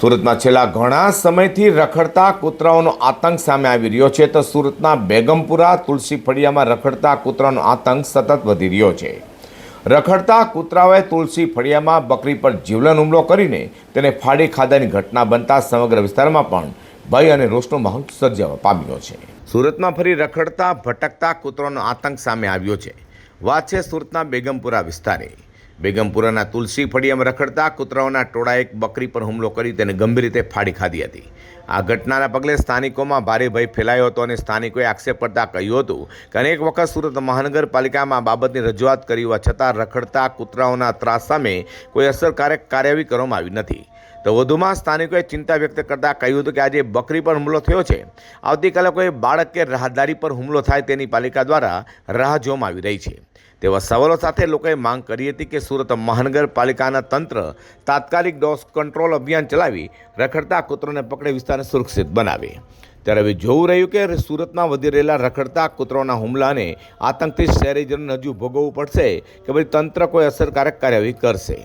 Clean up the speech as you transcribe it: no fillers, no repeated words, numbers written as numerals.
સુરતમાં છેલ્લા ઘણા સમયથી રખડતા કૂતરાઓનો આતંક સામે આવી રહ્યો છે તો સુરતના બેગમપુરા તુલસી ફળિયામાં રખડતા કૂતરાનો આતંક સતત વધી રહ્યો છે। રખડતા કૂતરાઓએ તુલસી ફળિયામાં બકરી પર જીવલેણ હુમલો કરીને તેને ફાડી ખાધાની ઘટના બનતા સમગ્ર વિસ્તારમાં પણ ભય અને રોષનો માહોલ સર્જાવા પામ્યો છે। સુરતમાં ફરી રખડતા ભટકતા કૂતરાનો આતંક સામે આવ્યો છે। વાત છે સુરતના બેગમપુરા વિસ્તારે। બેગમપુરાના તુલસી ફળિયામાં રખડતા કૂતરાઓના ટોળાએ એક બકરી પર હુમલો કરી તેને ગંભીર રીતે ફાડી ખાધી હતી। આ ઘટનાના પગલે સ્થાનિકોમાં ભારે ભય ફેલાયો હતો અને સ્થાનિકોએ આક્ષેપ કરતા કહ્યું હતું કે અનેક વખત સુરત મહાનગરપાલિકામાં આ બાબતની રજૂઆત કરી હોવા છતાં રખડતા કૂતરાઓના ત્રાસ સામે કોઈ અસરકારક કાર્યવાહી કરવામાં આવી નથી। તો વધુમાં સ્થાનિકોએ ચિંતા વ્યક્ત કરતા કહ્યું હતું કે આજે બકરી પર હુમલો થયો છે, આવતીકાલે કોઈ બાળક કે રાહદારી પર હુમલો થાય તેની પાલિકા દ્વારા રાહ જોવામાં આવી રહી છે। તેવા સવાલો સાથે લોકોએ માંગ કરી હતી કે સુરત મહાનગરપાલિકાના તંત્ર તાત્કાલિક ડોગ કંટ્રોલ અભિયાન ચલાવી રખડતા કૂતરોને પકડી વિસ્તારને સુરક્ષિત બનાવે। ત્યારે હવે જોવું રહ્યું કે સુરતમાં વધી રહેલા રખડતા કૂતરોના હુમલાને આતંકથી શહેરીજનોને હજુ ભોગવવું પડશે કે પછી તંત્ર કોઈ અસરકારક કાર્યવાહી કરશે।